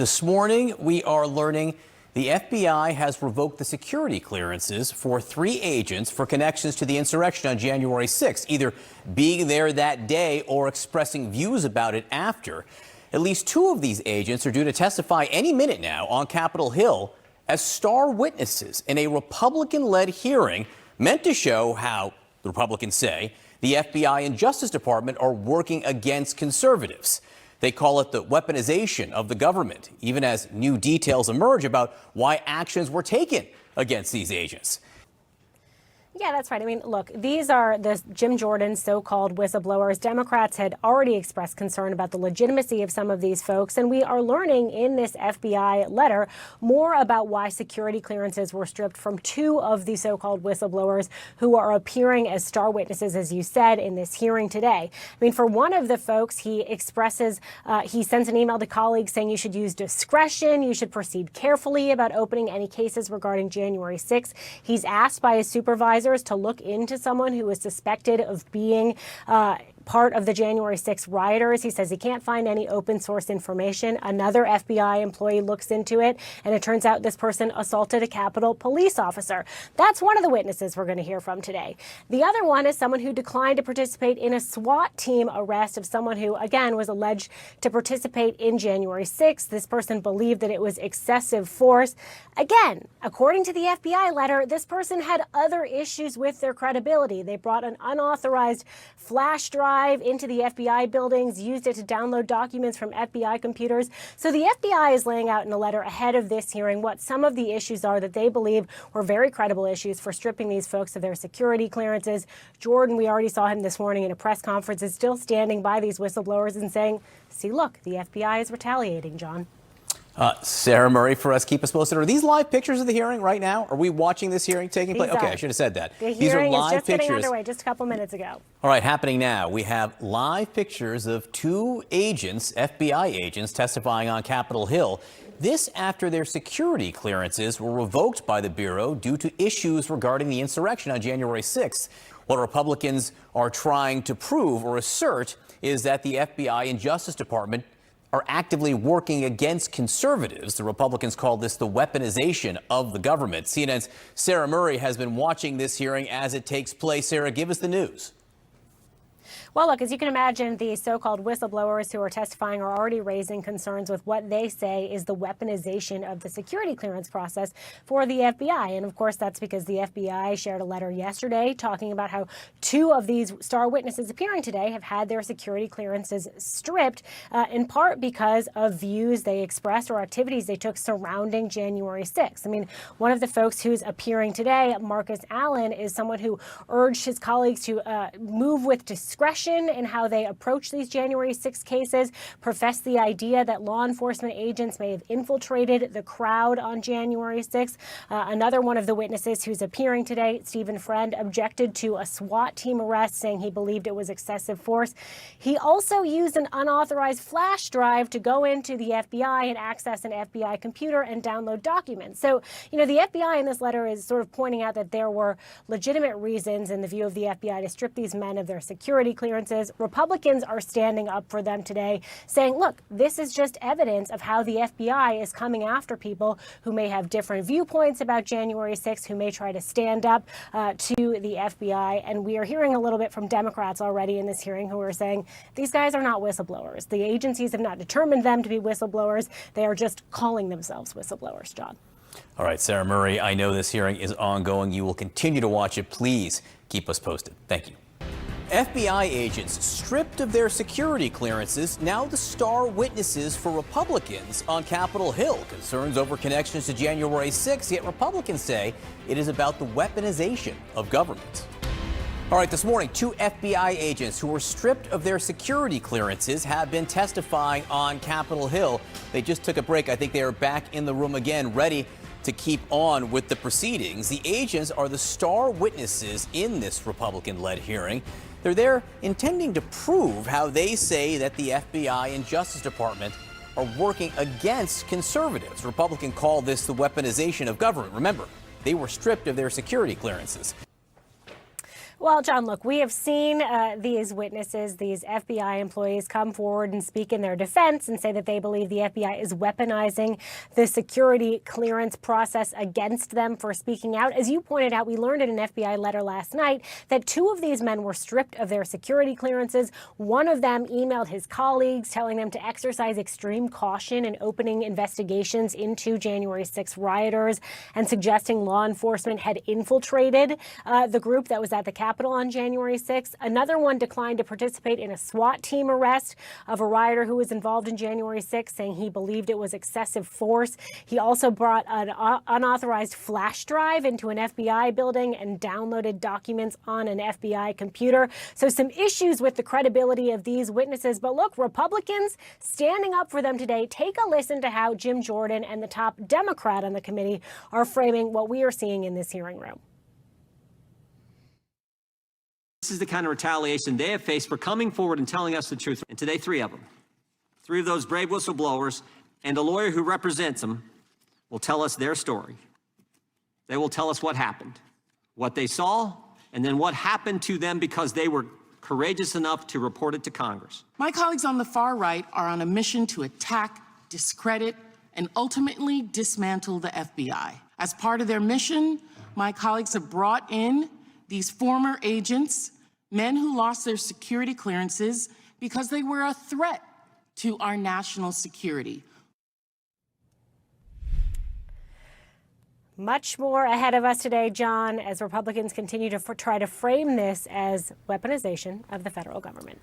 This morning, we are learning the FBI has revoked the security clearances for 3 agents for connections to the insurrection on January 6th, either being there that day or expressing views about it after. At least 2 of these agents are due to testify any minute now on Capitol Hill as star witnesses in a Republican-led hearing meant to show how, the Republicans say, the FBI and Justice Department are working against conservatives. They call it the weaponization of the government, even as new details emerge about why actions were taken against these agents. Yeah, that's right. I mean, look, these are the Jim Jordan's so-called whistleblowers. Democrats had already expressed concern about the legitimacy of some of these folks, and we are learning in this FBI letter more about why security clearances were stripped from 2 of the so-called whistleblowers who are appearing as star witnesses, as you said, in this hearing today. I mean, for one of the folks, he expresses, he sends an email to colleagues saying you should use discretion, you should proceed carefully about opening any cases regarding January 6th. He's asked by his supervisor to look into someone who is suspected of being part of the January 6th rioters. He says he can't find any open source information. Another FBI employee looks into it, and it turns out this person assaulted a Capitol police officer. That's one of the witnesses we're going to hear from today. The other one is someone who declined to participate in a SWAT team arrest of someone who, again, was alleged to participate in January 6th. This person believed that it was excessive force. Again, according to the FBI letter, this person had other issues with their credibility. They brought an unauthorized flash drive into the FBI buildings, used it to download documents from FBI computers. So the FBI is laying out in a letter ahead of this hearing what some of the issues are that they believe were very credible issues for stripping these folks of their security clearances. Jordan, we already saw him this morning in a press conference, is still standing by these whistleblowers and saying, see, look, the FBI is retaliating, John. Sarah Murray for us. Keep us posted. Are these live pictures of the hearing right now? Are we watching this hearing taking place? Okay, I should have said that. The These are hearing live is just pictures. getting underway just a couple minutes ago. All right, happening now. We have live pictures of 2 agents, FBI agents, testifying on Capitol Hill. This after their security clearances were revoked by the Bureau due to issues regarding the insurrection on January 6th. What Republicans are trying to prove or assert is that the FBI and Justice Department are actively working against conservatives. The Republicans call this the weaponization of the government. CNN's Sarah Murray has been watching this hearing as it takes place. Sarah, give us the news. Well, look, as you can imagine, the so-called whistleblowers who are testifying are already raising concerns with what they say is the weaponization of the security clearance process for the FBI. And of course, that's because the FBI shared a letter yesterday talking about how 2 of these star witnesses appearing today have had their security clearances stripped, in part because of views they expressed or activities they took surrounding January 6th. I mean, one of the folks who's appearing today, Marcus Allen, is someone who urged his colleagues to move with discretion in how they approach these January 6 cases, professed the idea that law enforcement agents may have infiltrated the crowd on January 6th. Another one of the witnesses who's appearing today, Stephen Friend, objected to a SWAT team arrest, saying he believed it was excessive force. He also used an unauthorized flash drive to go into the FBI and access an FBI computer and download documents. So, you know, the FBI in this letter is sort of pointing out that there were legitimate reasons in the view of the FBI to strip these men of their security clearances. Republicans are standing up for them today, saying, look, this is just evidence of how the FBI is coming after people who may have different viewpoints about January 6th, who may try to stand up to the FBI. And we are hearing a little bit from Democrats already in this hearing who are saying these guys are not whistleblowers. The agencies have not determined them to be whistleblowers. They are just calling themselves whistleblowers, John. All right, Sarah Murray, I know this hearing is ongoing. You will continue to watch it. Please keep us posted. Thank you. FBI agents stripped of their security clearances, now the star witnesses for Republicans on Capitol Hill. Concerns over connections to January 6th, yet Republicans say it is about the weaponization of government. All right, this morning, 2 FBI agents who were stripped of their security clearances have been testifying on Capitol Hill. They just took a break. I think they are back in the room again, ready to keep on with the proceedings. The agents are the star witnesses in this Republican-led hearing. They're there intending to prove how they say that the FBI and Justice Department are working against conservatives. Republicans call this the weaponization of government. Remember, they were stripped of their security clearances. Well, John, look, we have seen these witnesses, these FBI employees come forward and speak in their defense and say that they believe the FBI is weaponizing the security clearance process against them for speaking out. As you pointed out, we learned in an FBI letter last night that two of these men were stripped of their security clearances. One of them emailed his colleagues telling them to exercise extreme caution in opening investigations into January 6 rioters and suggesting law enforcement had infiltrated the group that was at the Capitol on January 6th. Another one declined to participate in a SWAT team arrest of a rioter who was involved in January 6th, saying he believed it was excessive force. He also brought an unauthorized flash drive into an FBI building and downloaded documents on an FBI computer. So some issues with the credibility of these witnesses. But look, Republicans standing up for them today. Take a listen to how Jim Jordan and the top Democrat on the committee are framing what we are seeing in this hearing room. This is the kind of retaliation they have faced for coming forward and telling us the truth. And today, three of them, three of those brave whistleblowers and a lawyer who represents them will tell us their story. They will tell us what happened, what they saw, and then what happened to them because they were courageous enough to report it to Congress. My colleagues on the far right are on a mission to attack, discredit, and ultimately dismantle the FBI. As part of their mission, my colleagues have brought in these former agents, men who lost their security clearances because they were a threat to our national security. Much more ahead of us today, John, as Republicans continue to try to frame this as weaponization of the federal government.